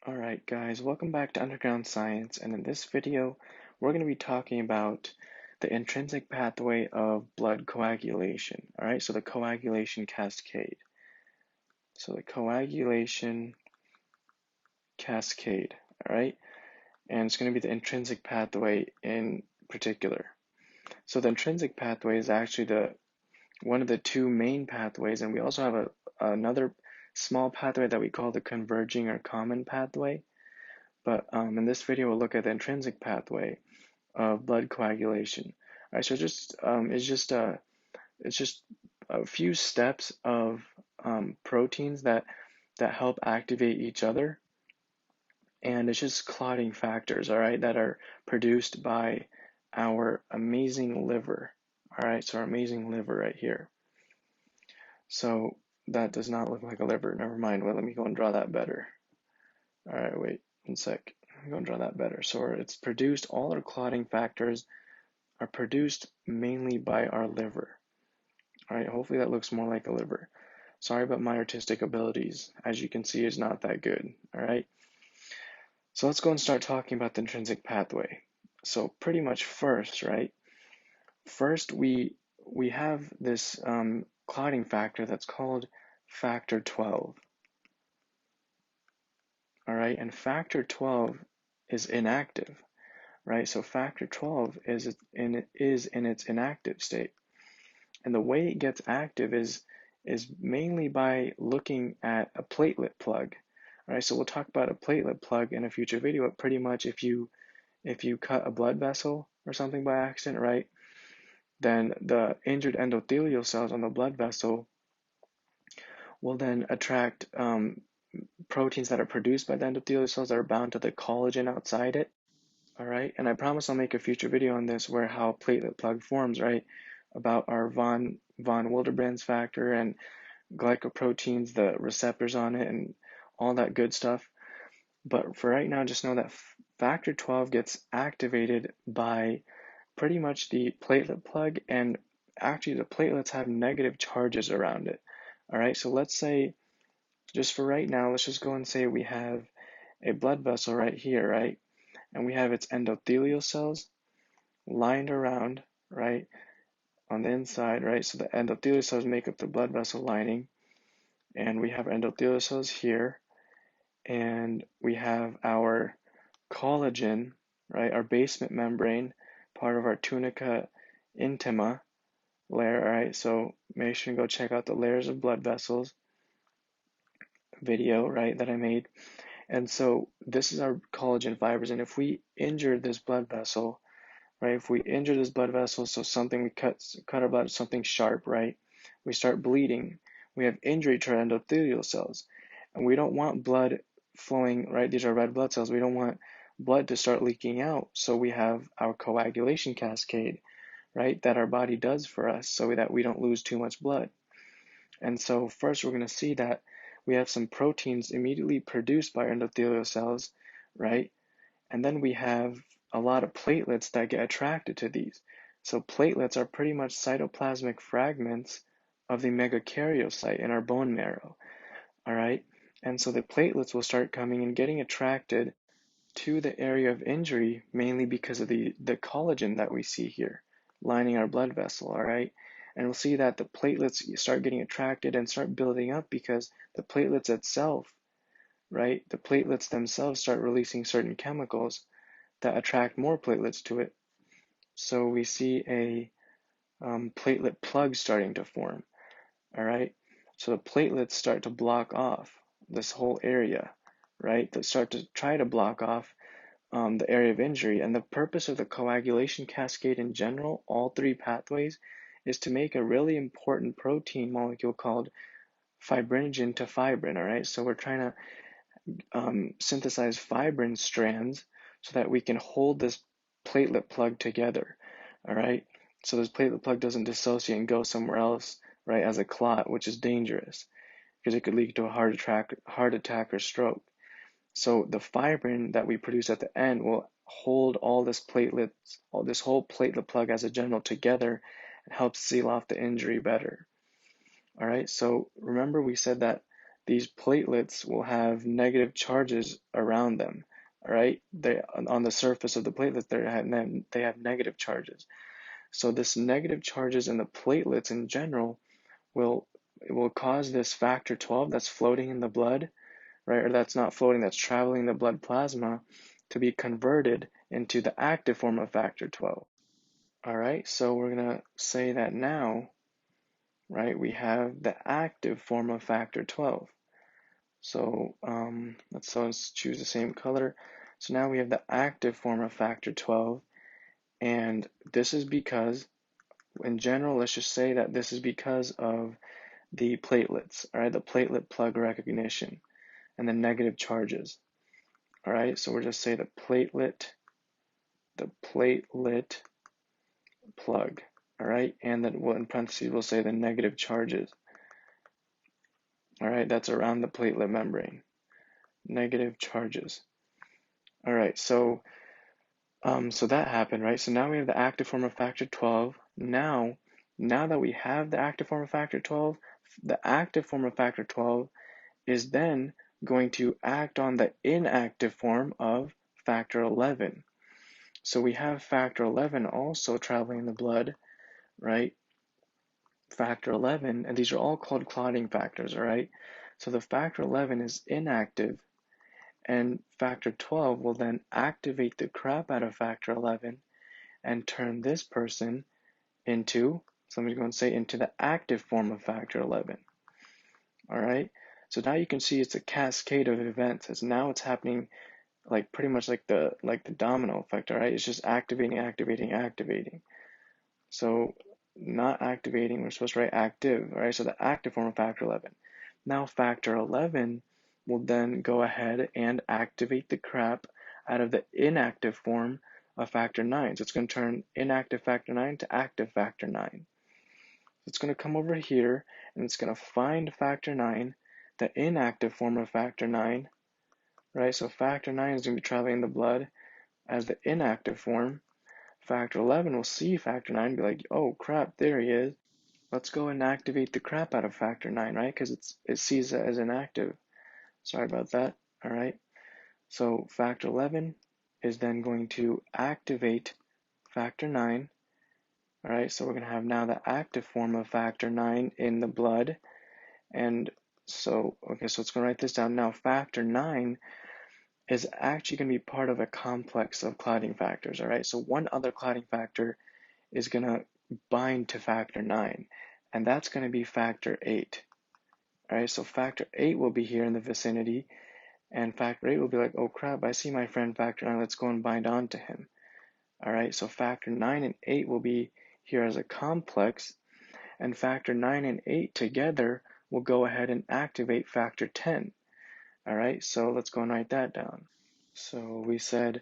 Alright guys, welcome back to Underground Science, and in this video we're going to be talking about the intrinsic pathway of blood coagulation. Alright, so the coagulation cascade. So the coagulation cascade, alright, and it's going to be the intrinsic pathway in particular. So the intrinsic pathway is actually one of the two main pathways, and we also have another small pathway that we call the converging or common pathway. But in this video, we'll look at the intrinsic pathway of blood coagulation. All right, so it's just a few steps of proteins that help activate each other, and it's just clotting factors, all right, that are produced by our amazing liver. All right, so our amazing liver right here. So that does not look like a liver. Never mind. Well, let me go and draw that better. All right, wait 1 sec. I'm going to draw that better. So it's produced, all our clotting factors are produced mainly by our liver. All right, hopefully that looks more like a liver. Sorry about my artistic abilities. As you can see, it's not that good. All right. So let's go and start talking about the intrinsic pathway. So pretty much first, right? First, we have this clotting factor that's called factor 12. All right, and factor 12 is inactive, right? So factor 12 is in its inactive state. And the way it gets active is mainly by looking at a platelet plug. All right, so we'll talk about a platelet plug in a future video, but pretty much if you cut a blood vessel or something by accident, right, then the injured endothelial cells on the blood vessel will then attract proteins that are produced by the endothelial cells that are bound to the collagen outside it. All right, and I promise I'll make a future video on this where how platelet plug forms, right, about our von Willebrand's factor and glycoproteins, the receptors on it, and all that good stuff. But for right now, just know that factor 12 gets activated by pretty much the platelet plug, and actually the platelets have negative charges around it. All right, so let's say, just for right now, let's just go and say we have a blood vessel right here, right? And we have its endothelial cells lined around, right, on the inside, right? So the endothelial cells make up the blood vessel lining, and we have endothelial cells here, and we have our collagen, right, our basement membrane, part of our tunica intima layer, right? So make sure you go check out the layers of blood vessels video, right, that I made. And so this is our collagen fibers, and if we injure this blood vessel, right, if we injure this blood vessel, so something we cut our blood, something sharp, right, we start bleeding, we have injury to our endothelial cells, and we don't want blood flowing, right, these are red blood cells, we don't want blood to start leaking out, so we have our coagulation cascade, right, that our body does for us so that we don't lose too much blood. And so first we're going to see that we have some proteins immediately produced by endothelial cells, right? And then we have a lot of platelets that get attracted to these. So platelets are pretty much cytoplasmic fragments of the megakaryocyte in our bone marrow, all right? And so the platelets will start coming and getting attracted to the area of injury, mainly because of the collagen that we see here lining our blood vessel, all right? And we'll see that the platelets start getting attracted and start building up because the platelets itself, right? The platelets themselves start releasing certain chemicals that attract more platelets to it. So we see a platelet plug starting to form, all right? So the platelets start to block off this whole area, right? They start to try to block off the area of injury. And the purpose of the coagulation cascade in general, all three pathways, is to make a really important protein molecule called fibrinogen to fibrin, all right? So we're trying to synthesize fibrin strands so that we can hold this platelet plug together, all right? So this platelet plug doesn't dissociate and go somewhere else, right, as a clot, which is dangerous because it could lead to a heart attack or stroke. So the fibrin that we produce at the end will hold all this whole platelet plug as a general together and help seal off the injury better. All right, so remember we said that these platelets will have negative charges around them. All right, they on the surface of the platelets they have negative charges. So this negative charges in the platelets in general will cause this factor 12 that's floating in the blood, right, or that's not floating, that's traveling in the blood plasma, to be converted into the active form of factor 12. All right, so we're gonna say that now, right, we have the active form of factor 12. So let's choose the same color. So now we have the active form of factor 12, and this is because, in general, let's just say that this is because of the platelets, all right, the platelet plug recognition and the negative charges. All right, so we'll just say the platelet plug, all right, and then in parentheses we'll say the negative charges. All right, that's around the platelet membrane, negative charges. All right, so that happened, right? So now we have the active form of factor 12. Now that we have the active form of factor 12, the active form of factor 12 is then going to act on the inactive form of factor 11. So we have factor 11 also traveling in the blood, right? Factor 11, and these are all called clotting factors, all right? So the factor 11 is inactive, and factor 12 will then activate the crap out of factor 11 and turn this person into, so I'm going to go and say, into the active form of factor 11. All right, so now you can see it's a cascade of events, as now it's happening like pretty much like the domino effect. All right, it's just activating. So not activating, we're supposed to write active. All right, so the active form of factor 11. Now factor 11 will then go ahead and activate the crap out of the inactive form of factor 9. So it's going to turn inactive factor 9 to active factor 9. It's going to come over here and it's going to find factor 9, the inactive form of factor 9, right? So factor 9 is going to be traveling in the blood as the inactive form. Factor 11 will see factor 9 and be like, oh crap, there he is. Let's go and activate the crap out of factor 9, right? Because it sees it as inactive. Sorry about that. All right. So factor 11 is then going to activate factor 9. All right, so we're going to have now the active form of factor 9 in the blood. And so, okay, so let's go write this down. Now, factor 9 is actually going to be part of a complex of clotting factors, all right? So one other clotting factor is going to bind to factor 9, and that's going to be factor 8. All right, so factor 8 will be here in the vicinity, and factor 8 will be like, oh crap, I see my friend factor 9, let's go and bind on to him. All right, so factor 9 and 8 will be here as a complex, and factor 9 and 8 together will go ahead and activate factor 10. All right, so let's go and write that down. So we said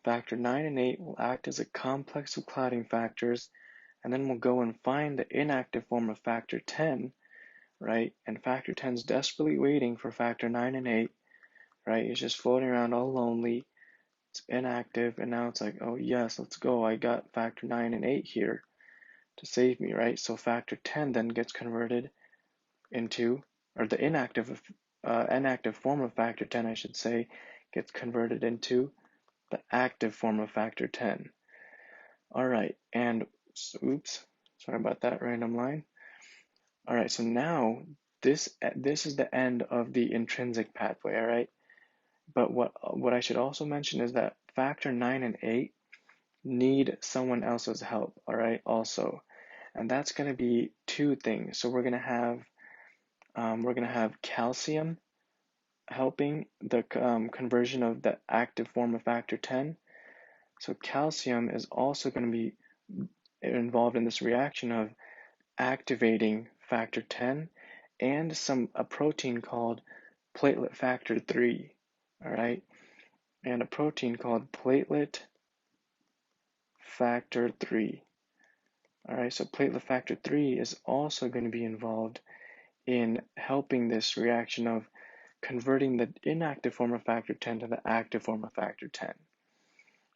factor 9 and 8 will act as a complex of clotting factors, and then we'll go and find the inactive form of factor 10, right? And factor 10 is desperately waiting for factor 9 and 8, right? It's just floating around all lonely. It's inactive, and now it's like, oh yes, let's go. I got factor 9 and 8 here to save me, right? So factor 10 then gets converted into, or the inactive form of factor 10, I should say, gets converted into the active form of factor 10. All right, and oops, sorry about that random line. All right, so now this is the end of the intrinsic pathway, all right? But what I should also mention is that factor 9 and 8 need someone else's help, all right, also. And that's going to be two things. So we're going to have calcium helping the conversion of the active form of factor 10. So calcium is also going to be involved in this reaction of activating factor 10 and a protein called platelet factor 3, all right? And a protein called platelet factor 3. All right, so platelet factor 3 is also going to be involved in helping this reaction of converting the inactive form of factor 10 to the active form of factor 10.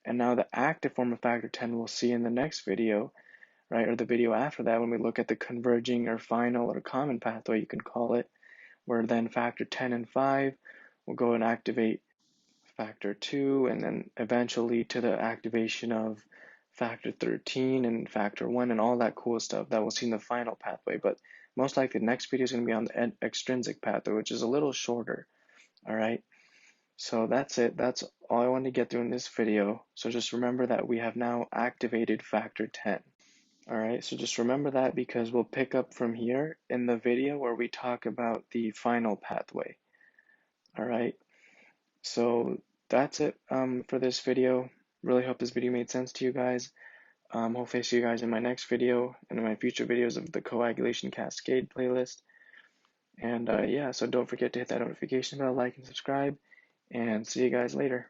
And now the active form of factor 10 we'll see in the next video, right, or the video after that when we look at the converging or final or common pathway, you can call it, where then factor 10 and 5 will go and activate factor 2, and then eventually to the activation of factor 13 and factor 1 and all that cool stuff that we'll see in the final pathway. But most likely the next video is going to be on the extrinsic pathway, which is a little shorter. All right, so that's it. That's all I wanted to get through in this video. So just remember that we have now activated factor 10. All right, so just remember that, because we'll pick up from here in the video where we talk about the final pathway. All right, so that's it for this video. Really hope this video made sense to you guys. Hopefully I see you guys in my next video and in my future videos of the Coagulation Cascade playlist. And yeah, so don't forget to hit that notification bell, like, and subscribe, and see you guys later.